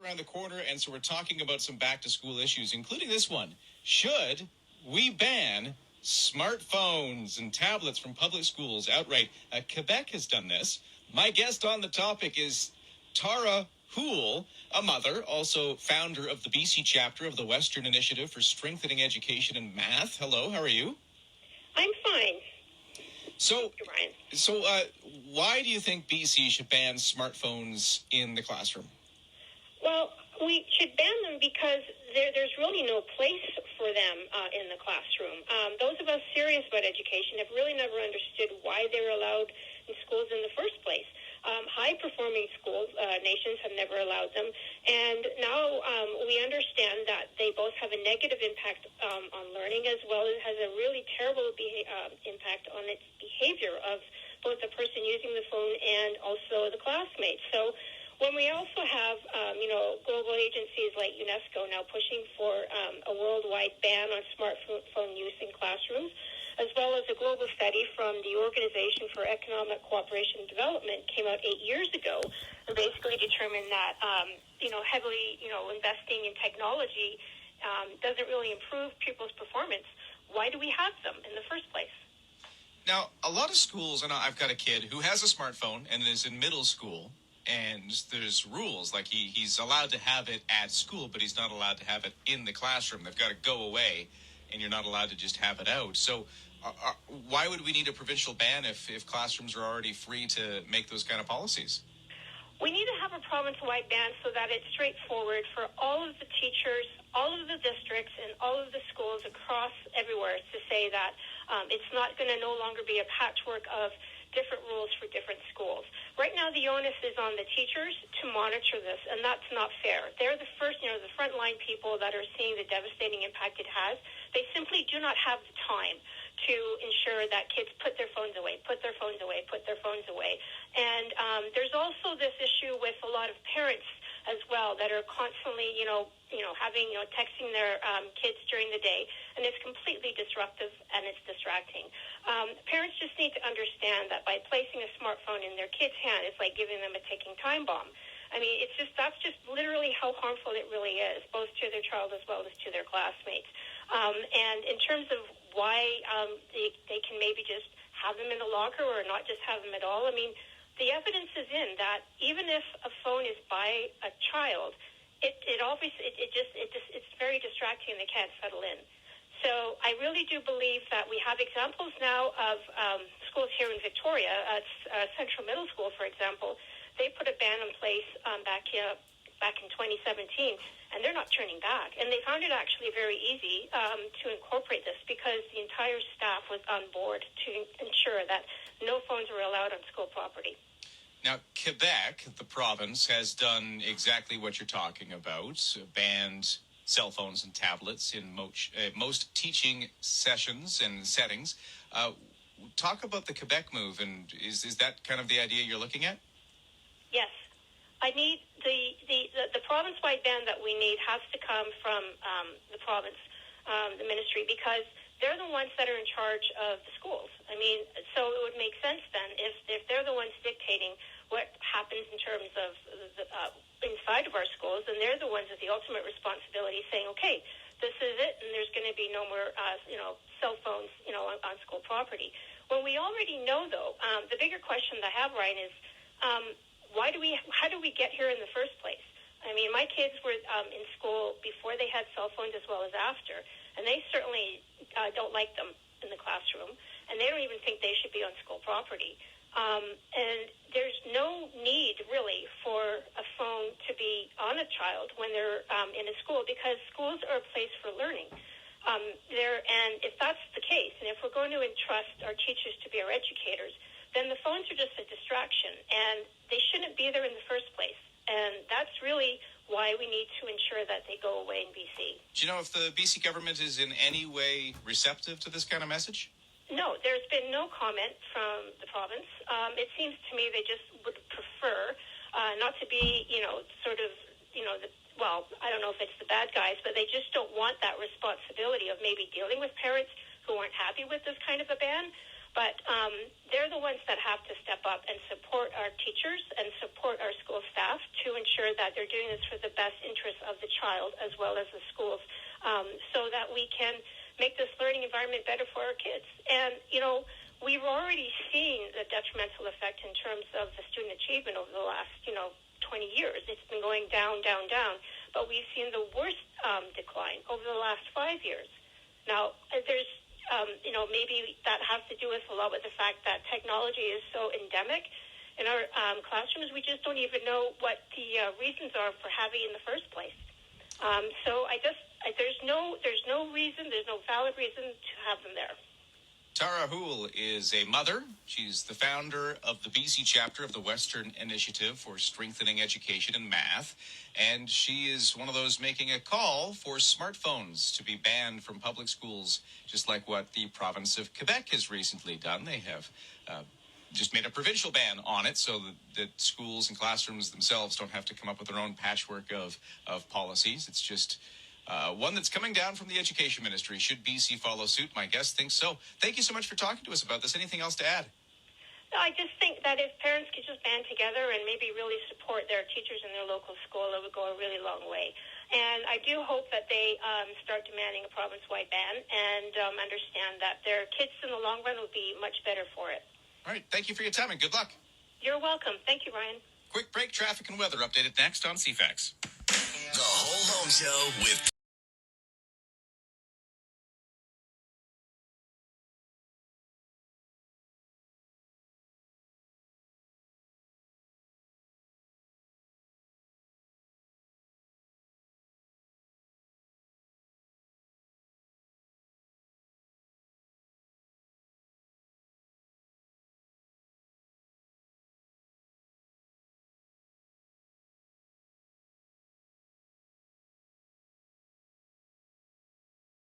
Around the corner, and so we're talking about some back-to-school issues, including this one. Should we ban smartphones and tablets from public schools outright? Quebec has done this. My guest on the topic is Tara Houle, a mother, also founder of the BC chapter of the Western Initiative for Strengthening Education in Math. Hello, how are you? I'm fine. So, Thank you, Ryan. So, why do you think BC should ban smartphones in the classroom? Well, we should ban them because there's really no place for them in the classroom. Those of us serious about education have really never understood why they were allowed in schools in the first place. High-performing schools, nations have never allowed them, and now we understand that they both have a negative impact on learning as well as has a really terrible impact on its behavior of both the person using the phone and also the classmates. So when we also have, global agencies like UNESCO now pushing for a worldwide ban on smartphone use in classrooms, as well as a global study from the Organization for Economic Cooperation and Development came out 8 years ago and basically determined that, heavily, investing in technology doesn't really improve pupils' performance. Why do we have them in the first place? Now, a lot of schools, and I've got a kid who has a smartphone and is in middle school, and there's rules, like he's allowed to have it at school, but he's not allowed to have it in the classroom. They've got to go away, and you're not allowed to just have it out. So why would we need a provincial ban if classrooms are already free to make those kind of policies? We need to have a province-wide ban so that it's straightforward for all of the teachers, all of the districts, and all of the schools across everywhere to say that it's not going to no longer be a patchwork of different rules for different schools. Right now, the onus is on the teachers to monitor this, and that's not fair. They're the first, the frontline people that are seeing the devastating impact it has. They simply do not have the time to ensure that kids put their phones away. And there's also this issue with a lot of parents as well that are constantly, having, texting their kids during the day, and it's completely disruptive and it's distracting. Parents just need to understand that by placing a smartphone in their kid's hand, it's like giving them a ticking time bomb. I mean, that's just literally how harmful it really is, both to their child as well as to their classmates. And in terms of why they can maybe just have them in the locker or not just have them at all, I mean, the evidence is in that even if a phone is by a child, it's very distracting and they can't settle in. So I really do believe that we have examples now of schools here in Victoria, Central Middle School, for example. They put a ban in place back in 2017, and they're not turning back. And they found it actually very easy to incorporate this because the entire staff was on board to ensure that no phones were allowed on school property. Now, Quebec, the province, has done exactly what you're talking about, banned cell phones and tablets in most teaching sessions and settings. Talk about the Quebec move, and is that kind of the idea you're looking at? Yes. I need the province-wide ban that we need has to come from the province, the ministry, because they're the ones that are in charge of the schools. I mean, so it would make sense then if they're the ones dictating what happens in terms of inside of our schools, and they're the ones with the ultimate responsibility saying, okay, this is it, and there's going to be no more, cell phones, on school property. When we already know, though, the bigger question that I have, Ryan, is how do we get here in the first place? I mean, my kids were in school before they had cell phones as well as after, and they certainly don't like them in the classroom, and they don't even think they should be on school property. And there's no need, really, for a phone to be on a child when they're in a school because schools are a place for learning. And if that's the case, and if we're going to entrust our teachers to be our educators, then the phones are just a distraction, and they shouldn't be there in the first place. And that's really why we need to ensure that they go away in BC. Do you know if the BC government is in any way receptive to this kind of message? No, there's been no comment from the province. It seems to me they just would prefer not to be, I don't know if it's the bad guys, but they just don't want that responsibility of maybe dealing with parents who aren't happy with this kind of a ban. But they're the ones that have to step up and support our teachers and support our school staff to ensure that they're doing this for the best interest of the child as well as the schools, so that we can make this learning environment better for our kids. And, we've already seen the detrimental effect in terms of the student achievement over the last, 20 years. It's been going down, down, down. But we've seen the worst decline over the last 5 years. Now, there's maybe that has to do with a lot with the fact that technology is so endemic in our classrooms. We just don't even know what the reasons are for having it in the first place. So there's no reason, there's no valid reason to have them there. Tara Houle is a mother. She's the founder of the BC chapter of the Western Initiative for Strengthening Education in Math. And she is one of those making a call for smartphones to be banned from public schools, just like what the province of Quebec has recently done. They have just made a provincial ban on it so that schools and classrooms themselves don't have to come up with their own patchwork of policies. It's just one that's coming down from the Education Ministry. Should BC follow suit? My guest thinks so. Thank you so much for talking to us about this. Anything else to add? No, I just think that if parents could just band together and maybe really support their teachers in their local school, it would go a really long way. And I do hope that they start demanding a province-wide ban and understand that their kids in the long run will be much better for it. All right. Thank you for your time and good luck. You're welcome. Thank you, Ryan. Quick break. Traffic and weather updated next on CFAX. The Whole Home Show with